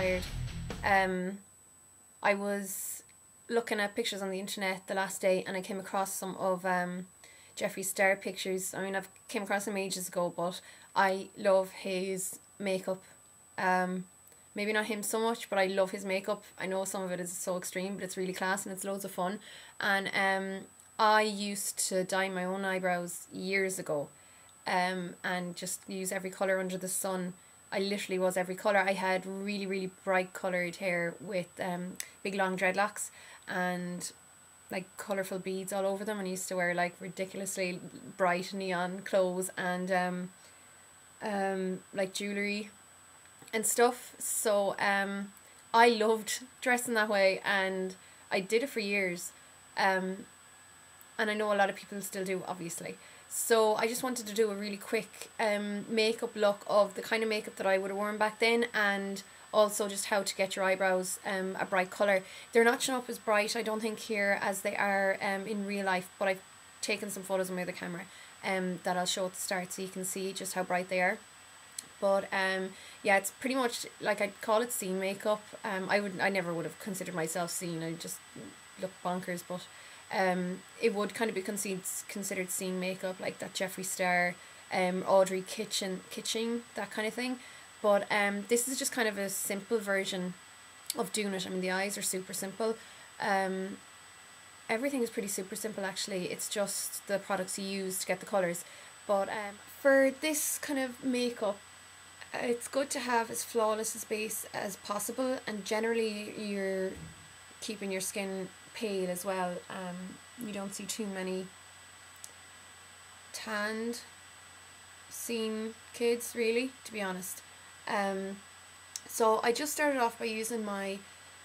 tired. I was looking at pictures on the internet the last day and I came across some of Jeffree Star pictures. I mean, I've came across him ages ago, but I love his makeup. Maybe not him so much, but I love his makeup. I know some of it is so extreme, but it's really class and it's loads of fun. And I used to dye my own eyebrows years ago, and just use every colour under the sun. I literally was every colour. I had really, really bright coloured hair with big long dreadlocks and like colourful beads all over them, and I used to wear like ridiculously bright neon clothes and like jewellery and stuff. So I loved dressing that way and I did it for years. And I know a lot of people still do, obviously. So I just wanted to do a really quick makeup look of the kind of makeup that I would have worn back then, and also just how to get your eyebrows a bright colour. They're not showing up as bright, I don't think, here as they are in real life, but I've taken some photos on my other camera that I'll show at the start so you can see just how bright they are. But yeah, it's pretty much like, I'd call it scene makeup. I never would have considered myself scene, I just look bonkers, but it would kind of be considered scene makeup, like that Jeffree Star, Audrey Kitching, that kind of thing. But this is just kind of a simple version of doing it. I mean, the eyes are super simple. Everything is pretty super simple actually. It's just the products you use to get the colours. But for this kind of makeup, it's good to have as flawless a base as possible, and generally you're keeping your skin pale as well. You don't see too many tanned scene kids, really, to be honest. So I just started off by using my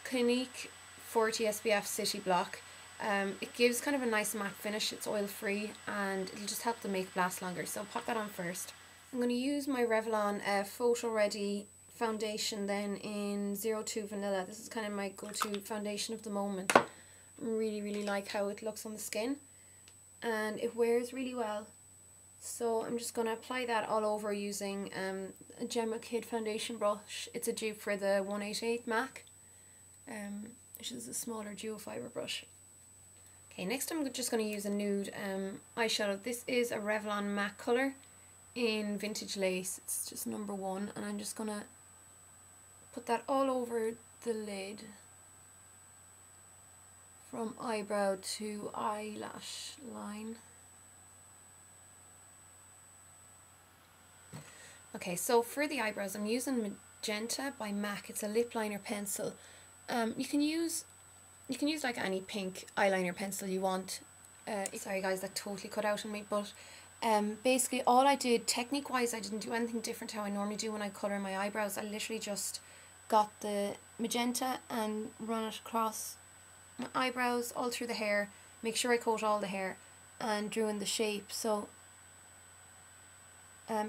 Clinique 40 SPF City Block. It gives kind of a nice matte finish, it's oil free, and it'll just help the makeup last longer. So I'll pop that on first. I'm going to use my Revlon Photo Ready foundation then in 02 Vanilla. This is kind of my go-to foundation of the moment. I really, really like how it looks on the skin, and it wears really well. So I'm just going to apply that all over using a Gemma Kid foundation brush. It's a dupe for the 188 MAC, which is a smaller dual fibre brush. Okay, next I'm just going to use a nude eyeshadow. This is a Revlon MAC colour in Vintage Lace. It's just number 1, and I'm just going to put that all over the lid from eyebrow to eyelash line. Okay, so for the eyebrows I'm using Magenta by MAC. It's a lip liner pencil. You can use like any pink eyeliner pencil you want. Sorry guys, that totally cut out on me, but basically all I did, technique wise, I didn't do anything different to how I normally do when I colour my eyebrows. I literally just got the magenta and run it across my eyebrows, all through the hair, make sure I coat all the hair, and drew in the shape. So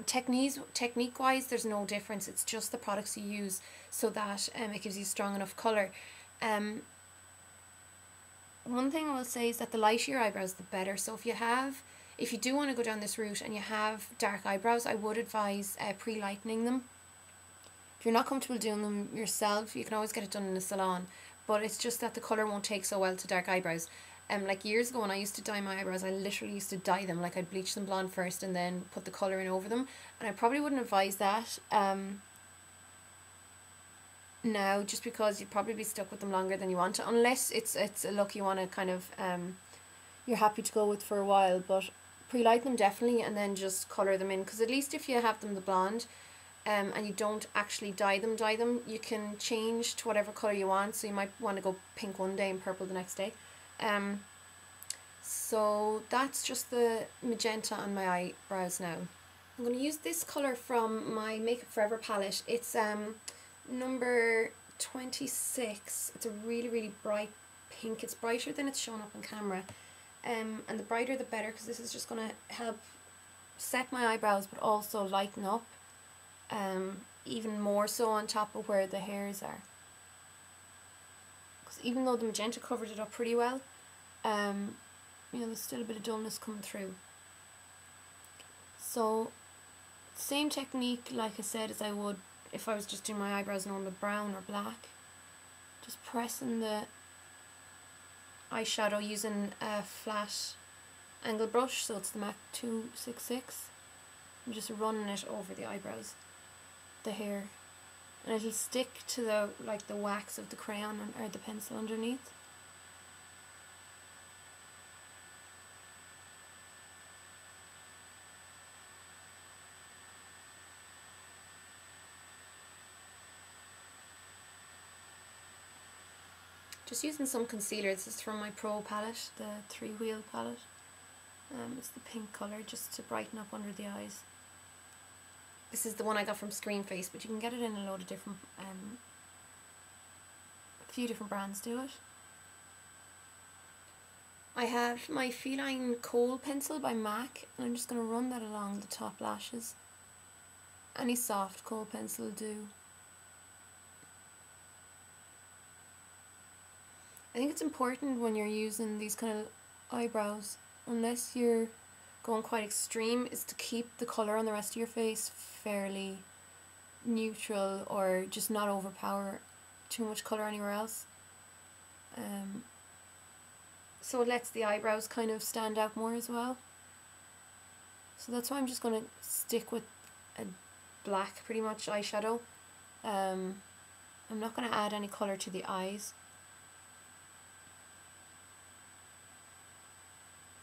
technique wise there's no difference, it's just the products you use so that it gives you strong enough colour. One thing I will say is that the lighter your eyebrows the better. So if you do want to go down this route and you have dark eyebrows, I would advise pre-lightening them. If you're not comfortable doing them yourself, you can always get it done in a salon, but it's just that the colour won't take so well to dark eyebrows. Like years ago when I used to dye my eyebrows, I literally used to dye them, like I'd bleach them blonde first and then put the colour in over them, and I probably wouldn't advise that now, just because you'd probably be stuck with them longer than you want to, unless it's a look you want to kind of you're happy to go with for a while. But pre-light them definitely, and then just colour them in, because at least if you have them the blonde and you don't actually dye them, you can change to whatever colour you want. So you might want to go pink one day and purple the next day. So that's just the magenta on my eyebrows now. I'm going to use this colour from my Makeup Forever palette. It's number 26. It's a really, really bright pink. It's brighter than it's shown up on camera. And the brighter the better, because this is just going to help set my eyebrows but also lighten up even more so on top of where the hairs are. Because even though the magenta covered it up pretty well, you know, there's still a bit of dullness coming through. So same technique, like I said, as I would if I was just doing my eyebrows normal brown or black. Just pressing the eyeshadow using a flat angle brush, so it's the MAC 266. I'm just running it over the eyebrows, the hair, and it'll stick to the like the wax of the crayon or the pencil underneath. Just using some concealer. This is from my Pro palette, the 3-wheel palette. It's the pink colour, just to brighten up under the eyes. This is the one I got from Screen Face, but you can get it in a load of different, a few different brands do it. I have my Feline Kohl pencil by MAC, and I'm just going to run that along the top lashes. Any soft kohl pencil will do. I think it's important when you're using these kind of eyebrows, unless you're going quite extreme, is to keep the colour on the rest of your face fairly neutral, or just not overpower too much colour anywhere else. So it lets the eyebrows kind of stand out more as well. So that's why I'm just going to stick with a black pretty much eyeshadow. I'm not going to add any colour to the eyes.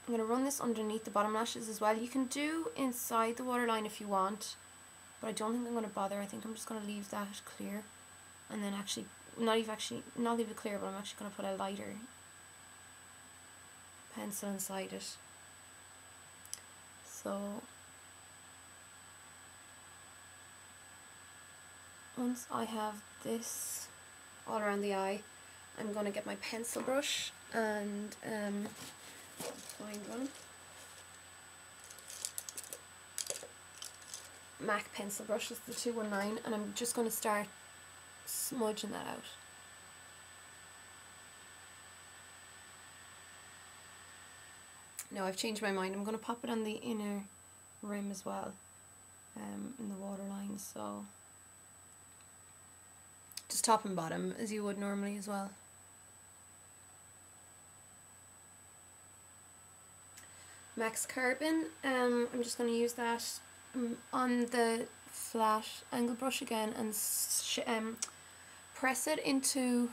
I'm going to run this underneath the bottom lashes as well. You can do inside the waterline if you want, but I don't think I'm going to bother. I think I'm just going to leave that clear, and then not leave it clear, but I'm actually going to put a lighter pencil inside it. So once I have this all around the eye, I'm going to get my pencil brush and find one. MAC pencil brush is the 219, and I'm just going to start smudging that out. Now I've changed my mind. I'm going to pop it on the inner rim as well, in the waterline, so just top and bottom as you would normally as well. Max Carbon, I'm just going to use that on the flat angle brush again and press it into,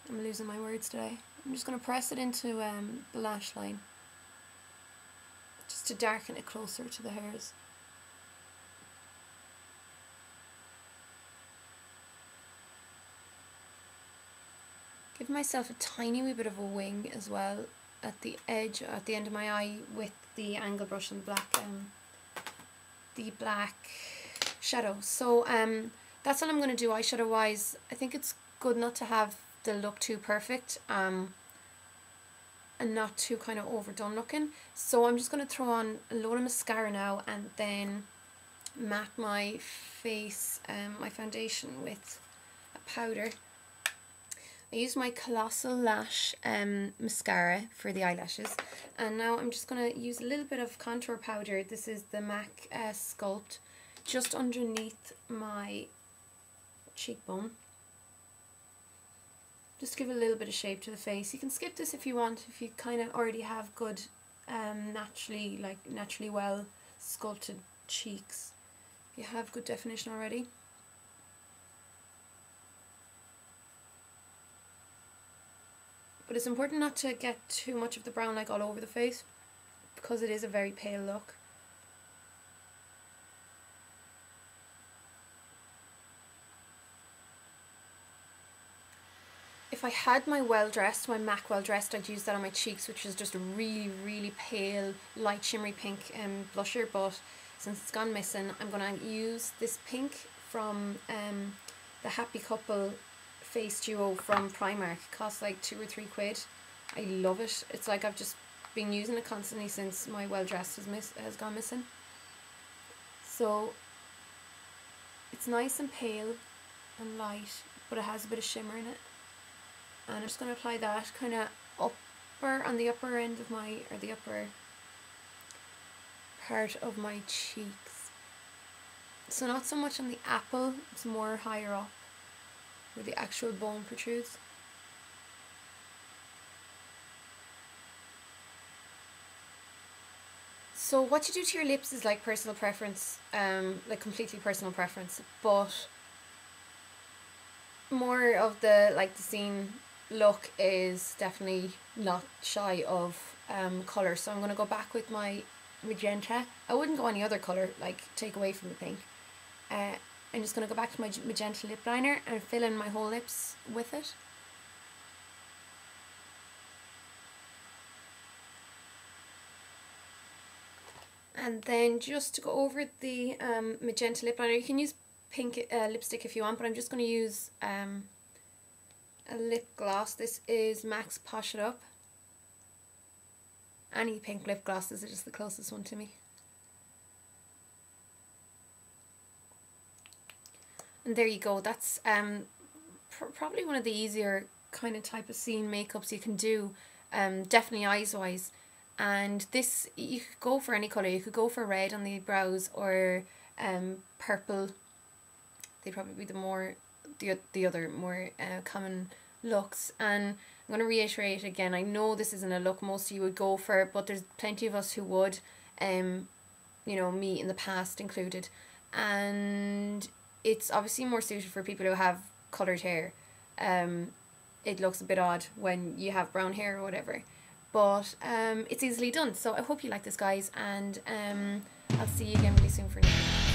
I'm losing my words today, I'm just going to press it into the lash line, just to darken it closer to the hairs. Give myself a tiny wee bit of a wing as well at the edge, at the end of my eye, with the angle brush and the black shadow. So that's all I'm going to do eyeshadow wise. I think it's good not to have the look too perfect and not too kind of overdone looking. So I'm just going to throw on a load of mascara now, and then matte my face, my foundation with a powder. I used my Colossal Lash mascara for the eyelashes, and now I'm just going to use a little bit of contour powder. This is the MAC Sculpt, just underneath my cheekbone. Just give a little bit of shape to the face. You can skip this if you want, if you kind of already have good, naturally well sculpted cheeks. If you have good definition already. But it's important not to get too much of the brown like all over the face, because it is a very pale look. If I had my my MAC Well Dressed, I'd use that on my cheeks, which is just a really, really pale, light shimmery pink blusher, but since it's gone missing, I'm going to use this pink from the Happy Couple Face Duo from Primark. It costs like £2 or £3. I love it. It's like I've just been using it constantly since my Well Dressed has gone missing. So it's nice and pale and light, but it has a bit of shimmer in it. And I'm just going to apply that kind of on the upper end of my, or the upper part of my cheeks. So not so much on the apple, it's more higher up where the actual bone protrudes. So what you do to your lips is like personal preference, like completely personal preference, but more of the like the scene look is definitely not shy of colour. So I'm going to go back with my magenta. I wouldn't go any other colour, like take away from the pink. I'm just going to go back to my magenta lip liner and fill in my whole lips with it. And then just to go over the magenta lip liner, you can use pink lipstick if you want, but I'm just going to use a lip gloss. This is MAC's Posh It Up. Any pink lip glosses are just the closest one to me. And there you go. That's probably one of the easier kind of type of scene makeups you can do. Definitely eyes wise. And this, you could go for any colour. You could go for red on the brows or purple. They'd probably be the other more common looks. And I'm going to reiterate again, I know this isn't a look most of you would go for, but there's plenty of us who would, you know, me in the past included. And it's obviously more suited for people who have coloured hair. It looks a bit odd when you have brown hair or whatever. But it's easily done. So I hope you like this, guys, and I'll see you again really soon for now.